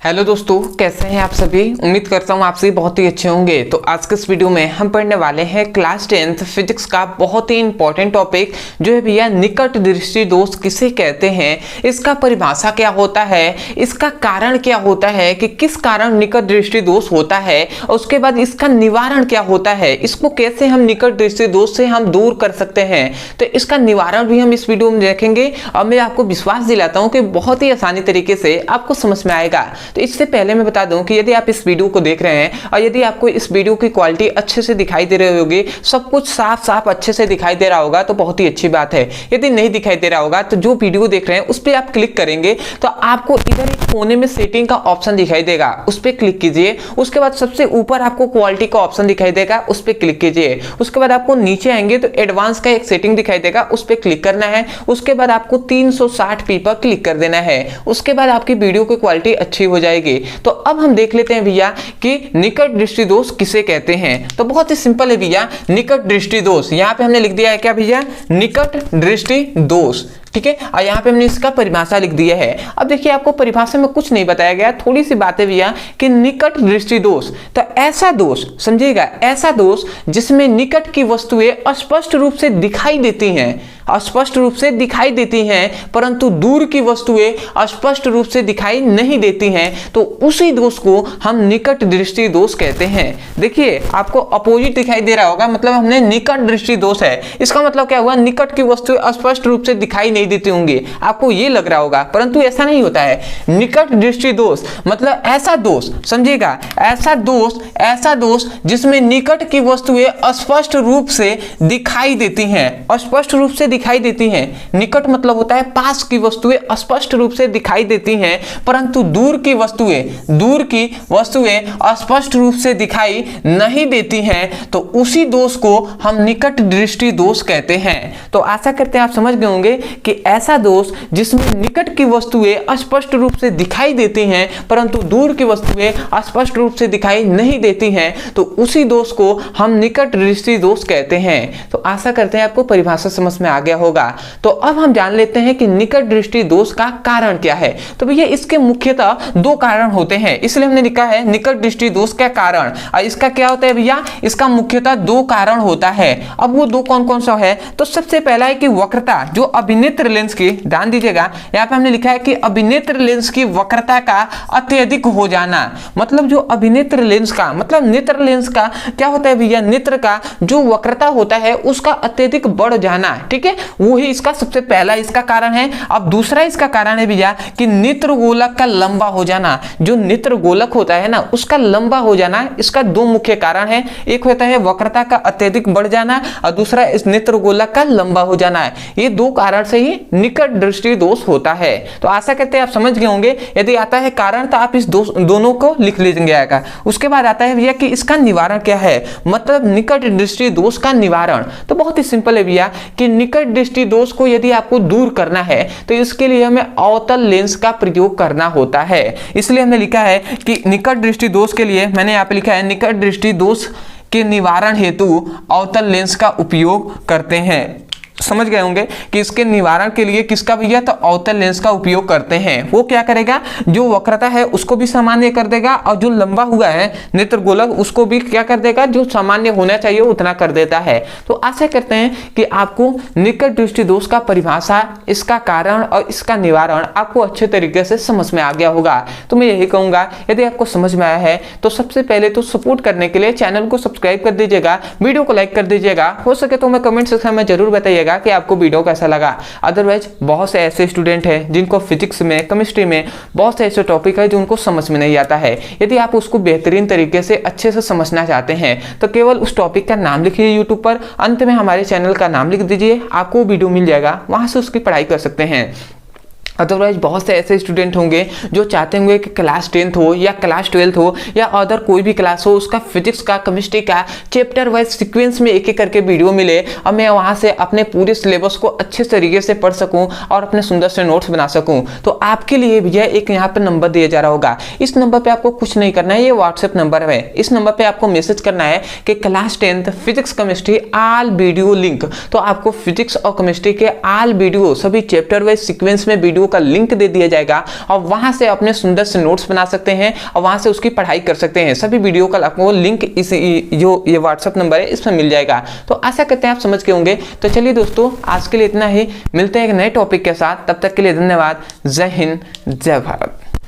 Hello दोस्तों, कैसे हैं आप सभी। उम्मीद करता हूँ आप सभी बहुत ही अच्छे होंगे। तो आज के इस वीडियो में हम पढ़ने वाले हैं क्लास 10th फिजिक्स का बहुत ही इंपॉर्टेंट टॉपिक जो है भैया निकट दृष्टि दोष किसे कहते हैं, इसका परिभाषा क्या होता है, इसका कारण क्या होता है कि किस कारण निकट दृष्टि दोष होता है, और उसके बाद इसका निवारण क्या होता है, इसको कैसे हम निकट दृष्टि दोष से हम दूर कर सकते हैं। तो इसका निवारण भी हम इस वीडियो में देखेंगे और मैं आपको विश्वास दिलाता हूँ कि बहुत ही आसानी तरीके से आपको समझ में आएगा। तो इससे पहले मैं बता दूं कि यदि आप इस वीडियो को देख रहे हैं और यदि आपको इस वीडियो की क्वालिटी अच्छे से दिखाई दे रही होगी, सब कुछ साफ साफ अच्छे से दिखाई दे रहा होगा तो बहुत ही अच्छी बात है। यदि नहीं दिखाई दे रहा होगा तो जो वीडियो देख रहे हैं उस पर आप क्लिक करेंगे तो आपको इधर एक कोने में सेटिंग का ऑप्शन दिखाई देगा, उस पर क्लिक कीजिए। उसके बाद सबसे ऊपर आपको क्वालिटी का ऑप्शन दिखाई देगा, उस पर क्लिक कीजिए। उसके बाद आपको नीचे आएंगे तो एडवांस का एक सेटिंग दिखाई देगा, उस पर क्लिक करना है। उसके बाद आपको 360p पर क्लिक कर देना है। उसके बाद आपकी वीडियो की क्वालिटी अच्छी हो जाएगी। तो अब हम देख लेते हैं भैया कि निकट दृष्टि दोष किसे कहते हैं। तो बहुत ही सिंपल है भैया, निकट दृष्टि दोष यहां पे हमने लिख दिया है क्या भैया, निकट दृष्टि दोष, ठीक है। और यहाँ पे हमने इसका परिभाषा लिख दिया है। अब देखिए आपको परिभाषा में कुछ नहीं बताया गया, थोड़ी सी बातें भैया कि निकट दृष्टि दोष, तो ऐसा दोष समझिएगा, ऐसा दोष जिसमें निकट की वस्तुएं स्पष्ट रूप से दिखाई देती हैं, स्पष्ट रूप से दिखाई देती हैं, परंतु दूर की वस्तुएं स्पष्ट रूप से दिखाई नहीं देती हैं, तो उसी दोष को हम निकट दृष्टि दोष कहते हैं। देखिए आपको अपोजिट दिखाई दे रहा होगा, मतलब हमने निकट दृष्टि दोष है, इसका मतलब क्या हुआ, निकट की वस्तुएं स्पष्ट रूप से दिखाई नहीं देती होंगी, आपको ये लग रहा होगा, परंतु ऐसा नहीं होता है। निकट दृष्टि दोष मतलब ऐसा दोष, समझिएगा, ऐसा दोष जिसमें निकट की वस्तुएं स्पष्ट रूप से दिखाई देती हैं, स्पष्ट रूप से दिखाई देती हैं। निकट मतलब होता है पास की वस्तुएं स्पष्ट रूप से दिखाई देती हैं, परंतु दूर की वस्तुएं स्पष्ट रूप से दिखाई नहीं देती हैं, तो उसी दोष को हम निकट दृष्टि दोष कहते हैं। तो आशा करते हैं आप समझ गए होंगे कि ऐसा दोष जिसमें निकट की वस्तुएं स्पष्ट रूप से दिखाई देती हैं, परंतु दूर की वस्तुएं स्पष्ट रूप से दिखाई नहीं देती हैं, तो उसी दोष को हम निकट दृष्टि दोष कहते हैं। तो आशा करते हैं आपको परिभाषा समझ में आ गया होगा। तो अब हम जान लेते हैं कि निकट दृष्टि दोष का कारण क्या है। तो भैया इसके मुख्यतः दो कारण होते हैं, इसलिए हमने लिखा है निकट दृष्टि दोष का कारण। और इसका क्या होता है भैया, इसका मुख्यतः दो कारण होता है। अब वो दो कौन कौन सा है, तो सबसे पहला है कि वक्रता, जो अभिनेत्र लेंस की, ध्यान दीजिएगा यहाँ पे हमने लिखा है कि अभिनेत्र लेंस की वक्रता का अत्यधिक हो जाना। मतलब जो अभिनेत्र लेंस का, मतलब नेत्र लेंस का क्या होता है भैया, नेत्र का जो वक्रता होता है उसका अत्यधिक बढ़ जाना, ठीक है, वही इसका सबसे पहला इसका कारण है। अब दूसरा इसका कारण है भैया कि नेत्र गोलक का लंबा हो जाना, जो नेत्र गोलक होता है ना उसका लंबा हो जाना, इसका दो मुख्य कारण है। एक होता है वक्रता का अत्यधिक बढ़ जाना और दूसरा इस नेत्र गोलक का लंबा हो जाना है। ये दो कारण से ही निकट दृष्टि दोष होता है। तो आशा करते हैं आप समझ गए होंगे। यदि आता है कारण तो आप इस दोनों को लिख लीजिएगा। उसके बाद आता है भैया कि इसका निवारण क्या है, मतलब निकट दृष्टि दोष का निवारण। तो बहुत ही सिंपल है भैया कि निकट दृष्टि दोष को यदि आपको दूर करना है तो इसके लिए हमें अवतल लेंस का प्रयोग करना होता है। इसलिए हमने लिखा है कि निकट दृष्टि दोष के लिए, मैंने यहाँ पे लिखा है निकट दृष्टि दोष के निवारण हेतु अवतल लेंस का उपयोग करते हैं। समझ गए होंगे कि इसके निवारण के लिए किसका भैया, तो अवतल लेंस का उपयोग करते हैं। वो क्या करेगा, जो वक्रता है उसको भी सामान्य कर देगा और जो लंबा हुआ है नेत्र गोलक उसको भी क्या कर देगा, जो सामान्य होना चाहिए उतना कर देता है। तो आशा करते हैं कि आपको निकट दृष्टि दोष का परिभाषा, इसका कारण और इसका निवारण आपको अच्छे तरीके से समझ में आ गया होगा। तो मैं यही कहूंगा, यदि आपको समझ में आया है तो सबसे पहले तो सपोर्ट करने के लिए चैनल को सब्सक्राइब कर दीजिएगा, वीडियो को लाइक कर दीजिएगा, हो सके तो मैं कमेंट सेक्शन में जरूर बताइएगा कि आपको वीडियो कैसा लगा। अदरवाइज बहुत से ऐसे स्टूडेंट हैं जिनको फिजिक्स में, केमिस्ट्री में बहुत से ऐसे टॉपिक है जो उनको समझ में नहीं आता है। यदि आप उसको बेहतरीन तरीके से अच्छे से समझना चाहते हैं तो केवल उस टॉपिक का नाम लिखिए यूट्यूब पर, अंत में हमारे चैनल का नाम लिख दीजिए, आपको वीडियो मिल जाएगा, वहां से उसकी पढ़ाई कर सकते हैं। अदरवाइज बहुत से ऐसे स्टूडेंट होंगे जो चाहते होंगे कि क्लास 10th हो या क्लास 12th हो या अदर कोई भी क्लास हो, उसका फिजिक्स का, केमिस्ट्री का चैप्टर वाइज सीक्वेंस में एक एक करके वीडियो मिले और मैं वहां से अपने पूरे सिलेबस को अच्छे तरीके से पढ़ सकूं और अपने सुंदर से नोट्स बना सकूं। तो आपके लिए भैया एक यहाँ पे नंबर दिया जा रहा होगा, इस नंबर पर आपको कुछ नहीं करना है, ये व्हाट्सएप नंबर है। इस नंबर पर आपको मैसेज करना है कि class 10th physics chemistry all video link. तो आपको फिजिक्स और केमिस्ट्री के ऑल वीडियो, सभी चैप्टर वाइज सीक्वेंस में वीडियो वीडियो का लिंक दे दिया जाएगा और वहां से अपने सुंदर से नोट्स बना सकते हैं और वहां से उसकी पढ़ाई कर सकते हैं। सभी वीडियो का आपको लिंक इस जो ये व्हाट्सएप नंबर है इसमें मिल जाएगा। तो आशा करते हैं आप समझ गए होंगे। तो चलिए दोस्तों, आज के लिए इतना ही, मिलते हैं एक नए टॉपिक के साथ। तब तक के लिए धन्यवाद। जय हिंद, जय भारत।